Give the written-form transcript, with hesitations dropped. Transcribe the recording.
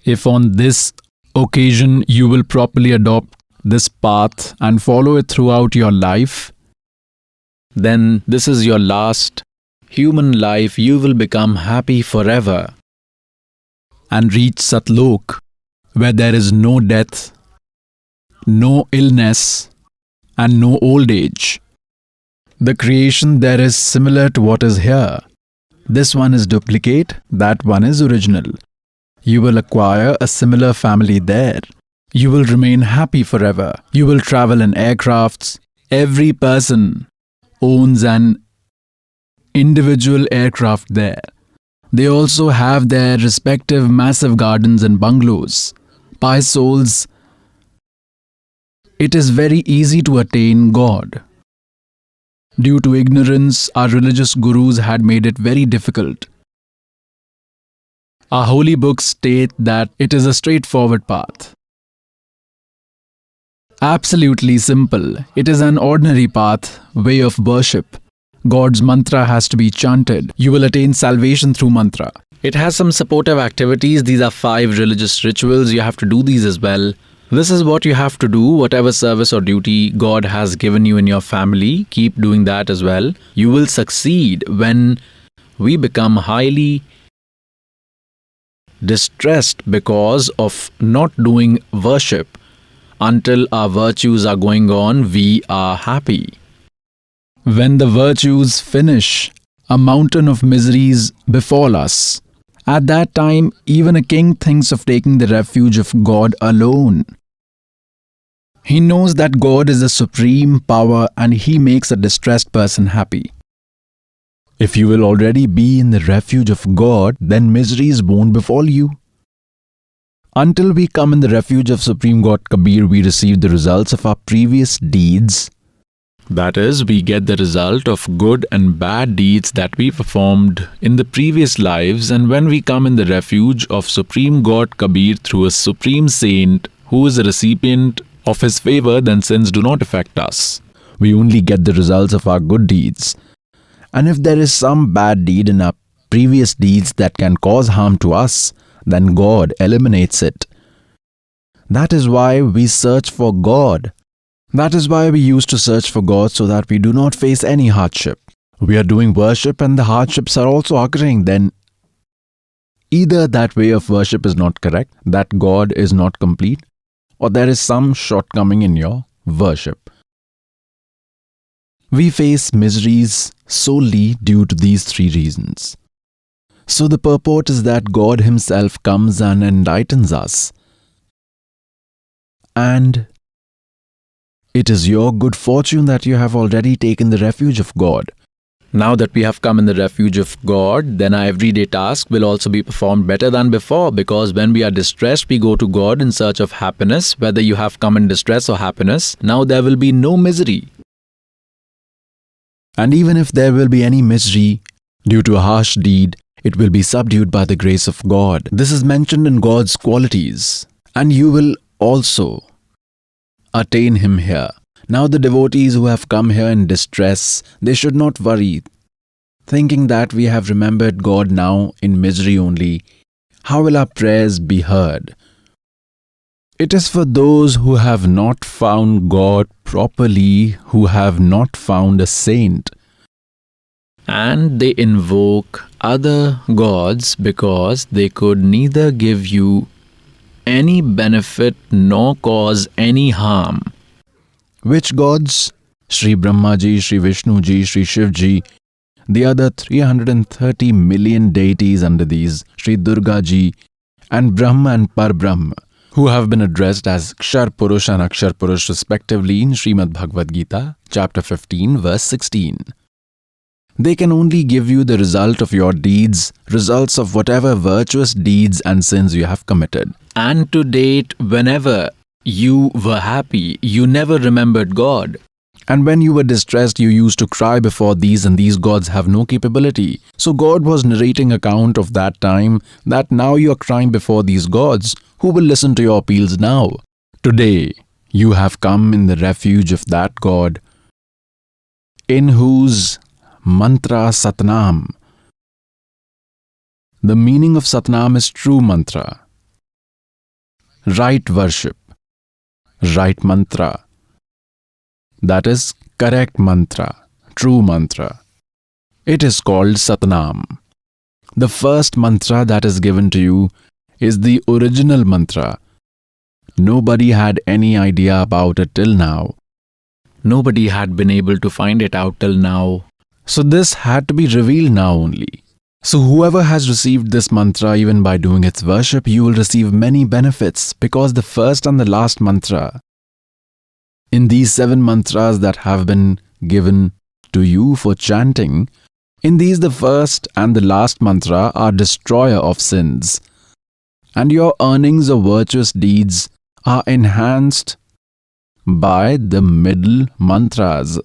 If on this occasion you will properly adopt this path and follow it throughout your life, then this is your last human life. You will become happy forever and reach Satlok, where there is no death, no illness, and no old age. The creation there is similar to what is here. This one is duplicate, that one is original. You will acquire a similar family there. You will remain happy forever. You will travel in aircrafts. Every person owns an individual aircraft there. They also have their respective massive gardens and bungalows. Pious souls, it is very easy to attain God. Due to ignorance, our religious gurus had made it very difficult. Our holy books state that it is a straightforward path. Absolutely simple. It is an ordinary path, way of worship. God's mantra has to be chanted. You will attain salvation through mantra. It has some supportive activities. These are 5 religious rituals. You have to do these as well. This is what you have to do. Whatever service or duty God has given you in your family, keep doing that as well. You will succeed. When we become highly distressed because of not doing worship, until our virtues are going on, we are happy. When the virtues finish, a mountain of miseries befall us. At that time, even a king thinks of taking the refuge of God alone. He knows that God is the supreme power and he makes a distressed person happy. If you will already be in the refuge of God, then miseries won't befall you. Until we come in the refuge of Supreme God Kabir, we receive the results of our previous deeds. That is, we get the result of good and bad deeds that we performed in the previous lives, and when we come in the refuge of Supreme God Kabir through a Supreme Saint who is a recipient of his favor, then sins do not affect us. We only get the results of our good deeds. And if there is some bad deed in our previous deeds that can cause harm to us, then God eliminates it. That is why we search for God. That is why we used to search for God, so that we do not face any hardship. We are doing worship and the hardships are also occurring, then either that way of worship is not correct, that God is not complete, or there is some shortcoming in your worship. We face miseries solely due to these 3 reasons. So the purport is that God himself comes and enlightens us. And it is your good fortune that you have already taken the refuge of God. Now that we have come in the refuge of God, then our everyday task will also be performed better than before, because when we are distressed, we go to God in search of happiness. Whether you have come in distress or happiness, now there will be no misery. And even if there will be any misery due to a harsh deed, it will be subdued by the grace of God. This is mentioned in God's qualities, and you will also attain him here. Now the devotees who have come here in distress, they should not worry, thinking that we have remembered God now in misery only. How will our prayers be heard? It is for those who have not found God properly, who have not found a saint. And they invoke other gods because they could neither give you any benefit nor cause any harm. Which gods? Sri Brahma Ji, Sri Vishnu Ji, Sri Shiv Ji, the other 330 million deities under these, Sri Durga Ji, and Brahma and Parbrahma, who have been addressed as Kshar Purush and Akshar Purush respectively in Srimad Bhagavad Gita, chapter 15, verse 16. They can only give you the result of your deeds, results of whatever virtuous deeds and sins you have committed. And to date, whenever you were happy, you never remembered God. And when you were distressed, you used to cry before these, and these gods have no capability. So God was narrating account of that time, that now you are crying before these gods. Who will listen to your appeals now? Today, you have come in the refuge of that God, in whose mantra Satnam. The meaning of Satnam is true mantra. right worship, right mantra. That is correct mantra, true mantra. It is called Satnam. The first mantra that is given to you is the original mantra. Nobody had any idea about it till now. Nobody had been able to find it out till now. So this had to be revealed now only. So whoever has received this mantra, even by doing its worship, you will receive many benefits, because the first and the last mantra in these 7 mantras that have been given to you for chanting, in these the first and the last mantra are destroyer of sins, and your earnings of virtuous deeds are enhanced by the middle mantras.